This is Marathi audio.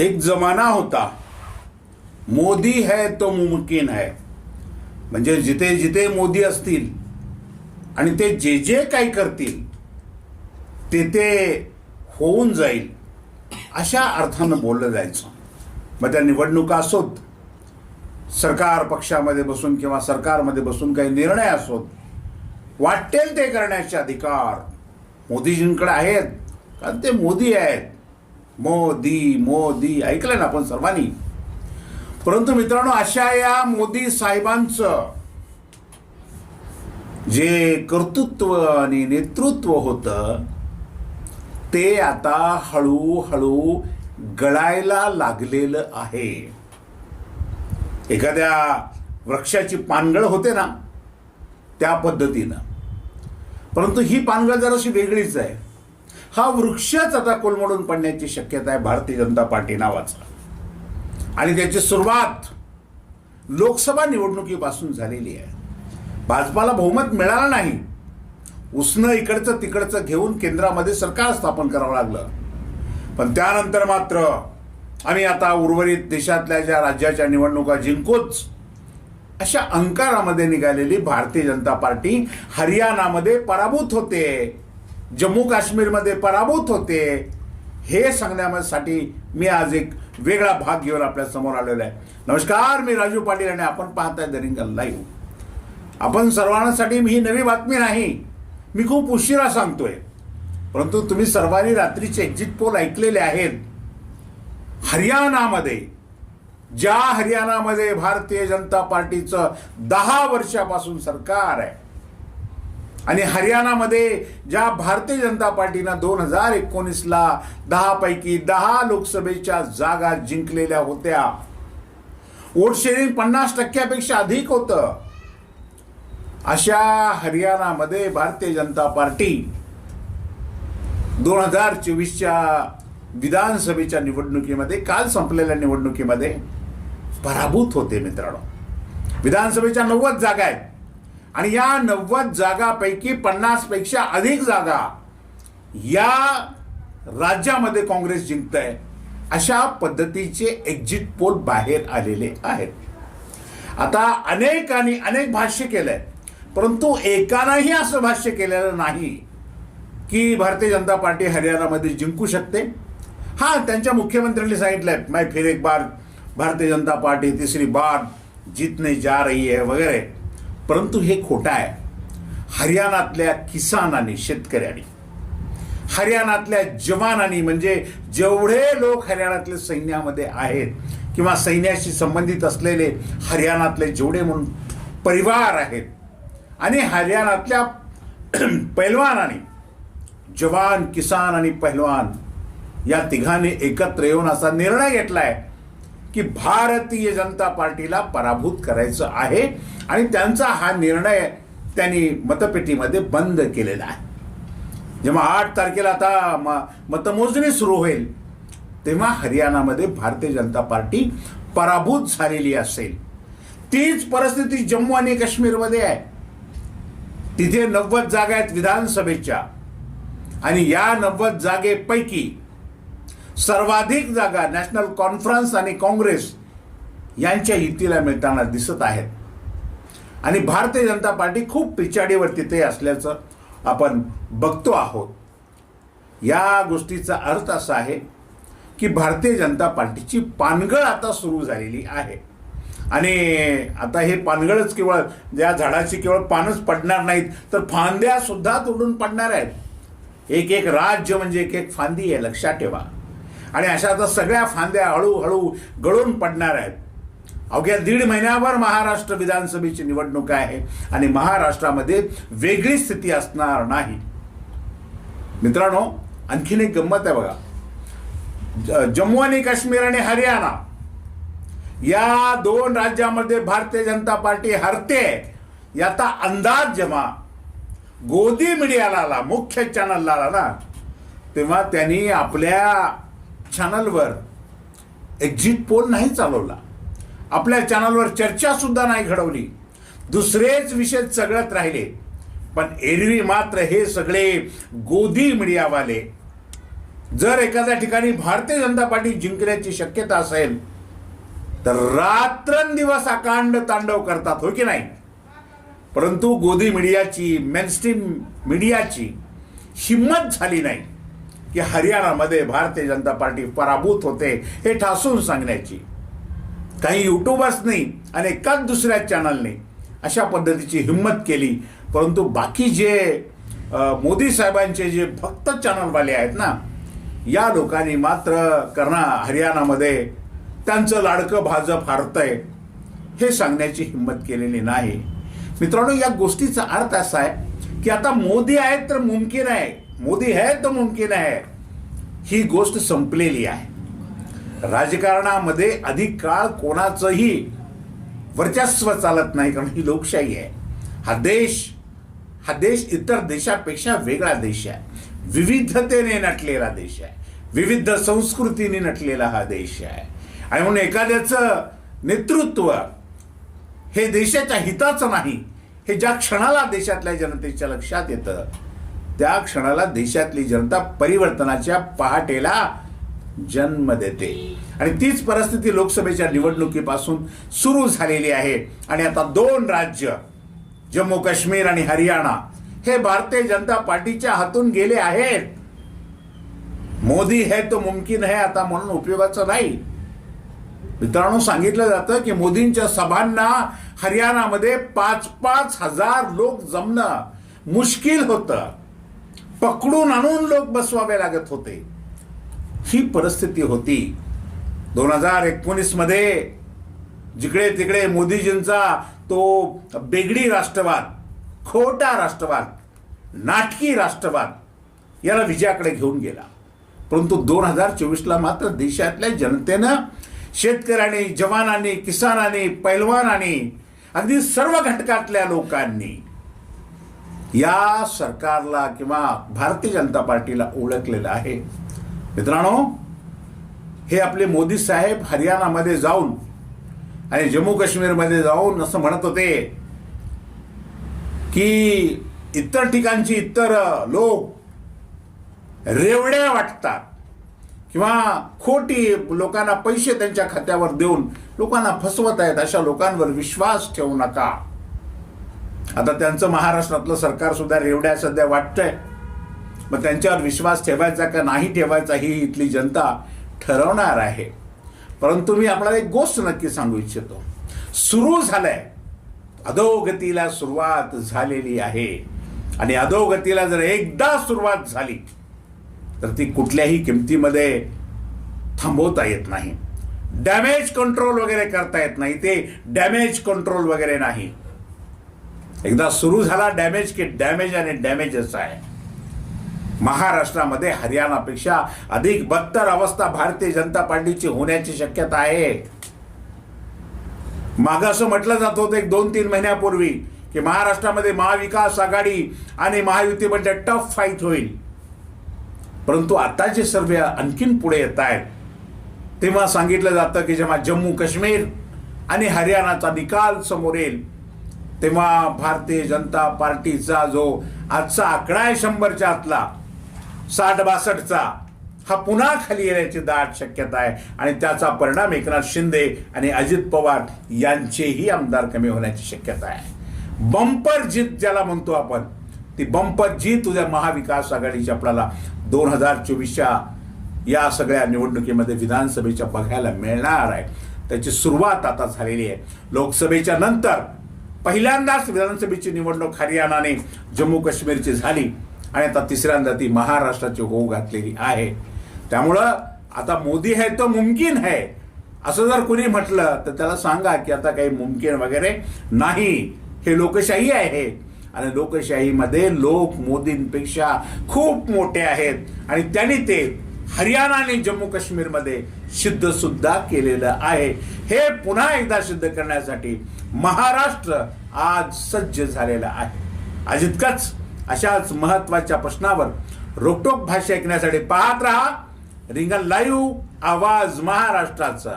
एक जमाना होता, मोदी है तो मुमकिन है. म्हणजे जिथे जिथे मोदी असतील आणि ते जे जे काही करतील ते ते होऊन जाईल अशा अर्थानं बोललं जायचं. मग त्या निवडणुका असोत, सरकार पक्षामध्ये बसून किंवा सरकारमध्ये बसून काही निर्णय असोत, वाटेल ते करण्याचे अधिकार मोदीजींकडे आहेत, कारण ते मोदी आहेत. मोदी मोदी ऐकलं ना आपण सर्वांनी. परंतु मित्रांनो, अशा या मोदी साहेबांचं जे कर्तृत्व आणि नेतृत्व होतं ते आता हळूहळू गळायला लागलेलं आहे. एखाद्या वृक्षाची पानगळ होते ना त्या पद्धतीनं. परंतु ही पानगळ जराशी वेगळीच आहे. हा वृक्षच आता कोलमडून पडण्याची शक्यता आहे भारतीय जनता पार्टी नावाचा. आणि त्याची सुरुवात लोकसभा निवडणुकीपासून झालेली आहे. भाजपाला बहुमत मिळालं नाही. उसनं इकडचं तिकडचं घेऊन केंद्रामध्ये सरकार स्थापन करावं लागलं. पण त्यानंतर मात्र आम्ही आता उर्वरित देशातल्या ज्या राज्याच्या निवडणुका जिंकूच अशा अहंकारामध्ये निघालेली भारतीय जनता पार्टी हरियाणामध्ये पराभूत होते, जम्मू काश्मीरमध्ये पराभूत होते. हे सांगण्यासाठी मी आज एक वेगळा भाग घेऊन आपल्या समोर आलेलो आहे. नमस्कार, मी राजू पाटील आणि आपण पाहताय द रिंगण लाईव्ह. आपण सर्वांसाठी ही नवी बातमी नाही, मी खूप उशिरा सांगतोय. परंतु तुम्ही सर्वांनी रात्रीचे एक्झिट पोल ऐकलेले आहेत. हरियाणामध्ये, ज्या हरियाणामध्ये भारतीय जनता पार्टीचं 10 वर्षापासून सरकार आहे आणि हरियाणामध्ये ज्या भारतीय जनता पार्टीनं 2019ला 10 पैकी 10 लोकसभेच्या जागा जिंकलेल्या होत्या. वोट शेअरिंग 50% अधिक होतं. अशा हरियाणामध्ये भारतीय जनता पार्टी 2024च्या विधानसभेच्या निवडणुकीमध्ये, काल संपलेल्या निवडणुकीमध्ये पराभूत होते. मित्रांनो, विधानसभेच्या 90 जागा आहेत आणि या 90 जागापैकी 50पेक्षा अधिक जागा या राज्यामध्ये काँग्रेस जिंकतंय. अशा पद्धतीचे एक्झिट पोल बाहेर आलेले आहेत. आता अनेकांनी अनेक भाष्य केलंय, परंतु एकानंही असं भाष्य केलेलं नाही की भारतीय जनता पार्टी हरियाणामध्ये जिंकू शकते. हा, त्यांच्या मुख्यमंत्र्यांनी सांगितलंय, मैं फिर एक बार भारतीय जनता पार्टी तीसरी बार जीतने जा रही है वगैरे. परंतु हे खोटं आहे. हरियाणातल्या किसानांनी, शेतकऱ्यांनी, हरियाणातल्या जवानांनी, म्हणजे जेवढे लोक हरियाणातले सैन्यामध्ये आहेत किंवा सैन्याशी संबंधित असलेले हरियाणातले जेवढे म्हणून परिवार आहेत आणि हरियाणातल्या पैलवानांनी, जवान, किसान आणि पैलवान या तिघांनी एकत्र येऊन असा निर्णय घेतलाय की भारतीय जनता पार्टीला पराभूत करायचं आहे. आणि त्यांचा हा निर्णय त्यांनी मतपेटीमध्ये बंद केलेला आहे. जेव्हा 8 तारखेला आता मतमोजणी सुरू होईल तेव्हा हरियाणामध्ये भारतीय जनता पार्टी पराभूत झालेली असेल. तीच परिस्थिती जम्मू आणि काश्मीरमध्ये आहे. तिथे 90 जागा आहेत विधानसभेच्या आणि या 90 जागेपैकी सर्वाधिक जागा नॅशनल कॉन्फरन्स आणि काँग्रेस यांच्या युतीला मिळताना दिसत आहेत. आणि भारतीय जनता पार्टी खूप पिछाडीवर तिथे असल्याचं आपण बघतो आहोत. या गोष्टीचा अर्थ असा आहे की भारतीय जनता पार्टीची पानगळ आता सुरू झालेली आहे. आणि आता हे पानगळच केवळ या झाडाची केवळ पानच पडणार नाहीत, तर फांद्या सुद्धा तोडून पडणार आहेत. एक एक राज्य म्हणजे एक एक फांदी आहे, लक्षात ठेवा. आणि अशा आता सगळ्या फांद्या हळूहळू गळून पडणार आहेत. अवघ्या 1.5 महिन्यावर महाराष्ट्र विधानसभेची निवडणूक आहे आणि महाराष्ट्रामध्ये वेगळी स्थिती असणार नाही. मित्रांनो, आणखीन एक गंमत आहे बघा. जम्मू आणि काश्मीर आणि हरियाणा या 2 राज्यामध्ये भारतीय जनता पार्टी हरते याचा अंदाज जेव्हा गोदी मीडियाला आला, मुख्य चॅनलला आला ना, तेव्हा त्यांनी आपल्या चॅनलवर एक्झिट पोल नाही चालवला. आपल्या चॅनलवर चर्चा सुद्धा नाही घडवली. दुसरेच विषय चघळत राहिले. पण एरवी मात्र हे सगळे गोदी मीडियावाले जर एखाद्या ठिकाणी भारतीय जनता पार्टी जिंकण्याची शक्यता असेल तर रात्रंदिवस अकांड तांडव करतात, हो की नाही? परंतु गोदी मीडियाची, मेनस्ट्रीम मीडियाची हिम्मत झाली नाही की हरियाणामध्ये भारतीय जनता पार्टी पराभूत होते हे ठासून सांगण्याची. काही युट्यूबर्सनी आणि एकाच दुसऱ्या चॅनलने अशा पद्धतीची हिम्मत केली. परंतु बाकी जे मोदी साहेबांचे जे भक्त चॅनलवाले आहेत ना, या लोकांनी मात्र हरियाणामध्ये त्यांचं लाडकं भाजप हारतंय हे सांगण्याची हिम्मत केलेली नाही. मित्रांनो, या गोष्टीचा अर्थ असा आहे की आता मोदी आहेत तर मुमकिन आहे, मोदी है तो मुमकिन आहे, ही गोष्ट संपलेली आहे. राजकारणामध्ये अधिक काळ कोणाचंही वर्चस्व चालत नाही, कारण ही लोकशाही आहे. हा देश इतर देशापेक्षा वेगळा देश आहे, विविधतेने नटलेला देश आहे, विविध संस्कृतीने नटलेला हा देश आहे. आणि म्हणून एखाद्याचं नेतृत्व हे देशाच्या हिताचं नाही, हे ज्या क्षणाला देशातल्या जनतेच्या लक्षात येतं त्या क्षणाला देशातली जनता परिवर्तनाच्या पहाटेला जन्म देते. आणि तीच परिस्थिती लोकसभेच्या निवडणुकीपासून सुरू झालेली आहे. आणि आता 2 राज्य जम्मू काश्मीर आणि हरियाणा हे भारतीय जनता पार्टीच्या हातून गेले आहेत. मोदी है तो मुमकिन है आता म्हणून उपयोगाचं नाही. मित्रांनो, सांगितलं जातं की मोदींच्या सभांना हरियाणामध्ये 5-5 हजार लोक जमणं मुश्किल होतं, पकडून आणून लोक बसवावे लागत होते. ही परिस्थिती होती. 2019 मध्ये जिकडे तिकडे मोदीजींचा तो बेगडी राष्ट्रवाद, खोटा राष्ट्रवाद, नाटकी राष्ट्रवाद याला विजयाकडे घेऊन गेला. परंतु 2024ला मात्र देशातल्या जनतेनं, शेतकऱ्यांनी, जवानांनी, किसानांनी, पैलवानांनी, अगदी सर्व घटकातल्या लोकांनी या सरकारला किंवा भारतीय जनता पार्टीला ओळखलेलं आहे. मित्रांनो, हे आपले मोदी साहेब हरियाणामध्ये जाऊन आणि जम्मू काश्मीरमध्ये जाऊन असं म्हणत होते की इतर ठिकाणची इतर लोक रेवड्या वाटतात किंवा खोटी लोकांना पैसे त्यांच्या खात्यावर देऊन लोकांना फसवत आहेत, अशा लोकांवर विश्वास ठेवू नका. आता त्यांचं महाराष्ट्रातलं सरकार सुद्धा रेवड्या सध्या वाटतंय. मग त्यांच्यावर विश्वास ठेवायचा का नाही ठेवायचा ही इथली जनता ठरवणार आहे. परंतु मी आपल्याला एक गोष्ट नक्की सांगू इच्छितो. सुरू झालंय, अधोगतीला सुरुवात झालेली आहे. आणि अधोगतीला जर एकदा सुरुवात झाली तर ती कुठल्याही किमतीमध्ये थांबवता येत नाही. डॅमेज कंट्रोल वगैरे करता येत नाही. ते डॅमेज कंट्रोल वगैरे नाही. एकदा सुरू झाला डॅमेज की डॅमेज आणि डॅमेजच आहे. महाराष्ट्रामध्ये हरियाणापेक्षा अधिक बदतर अवस्था भारतीय जनता पार्टीची होण्याची शक्यता आहे. मागं असं म्हटलं जात होतं एक 2-3 महिन्यापूर्वी की महाराष्ट्रामध्ये महाविकास आघाडी आणि महायुतीमध्ये टफ फाईट होईल. परंतु आता जे सर्वे आणखीन पुढे येत आहेत तेव्हा सांगितलं जातं की जेव्हा जम्मू काश्मीर आणि हरियाणाचा निकाल समोर येईल तेव्हा भारतीय जनता पार्टीचा जो आजचा आकडा आहे 100च्या आतला 60-62चा हा पुन्हा खाली येण्याची दाट शक्यता आहे. आणि त्याचा परिणाम एकनाथ शिंदे आणि अजित पवार यांचेही आमदार कमी होण्याची शक्यता आहे. बंपर जीत ज्याला म्हणतो आपण, ती बंपर जीत उद्या महाविकास आघाडीची आपल्याला 2024च्या या सगळ्या निवडणुकीमध्ये विधानसभेच्या बघायला मिळणार आहे. त्याची सुरुवात आता झालेली आहे. लोकसभेच्या नंतर पहिल्यांदाच विधानसभेची निवडणूक हरियाणाने जम्मू काश्मीरची झाली आणि आता तिसऱ्यांदा ती महाराष्ट्राची होऊ घातलेली आहे. त्यामुळं आता मोदी है तो मुमकिन है असं जर कोणी म्हटलं तर त्याला सांगा की आता काही मुमकिन वगैरे नाही. हे लोकशाही आहे आणि लोकशाहीमध्ये लोक मोदींपेक्षा खूप मोठे आहेत आणि त्यांनी ते हरियाणा आणि जम्मू काश्मीरमध्ये सिद्ध सुद्धा केलेलं आहे. हे पुन्हा एकदा सिद्ध करण्यासाठी महाराष्ट्र आज सज्ज झालेला आहे. आज इतकंच. अशाच महत्वाच्या प्रश्नावर रोकटोक भाष्य ऐकण्यासाठी पाहत रहा रिंगण लाईव्ह, आवाज महाराष्ट्राचा.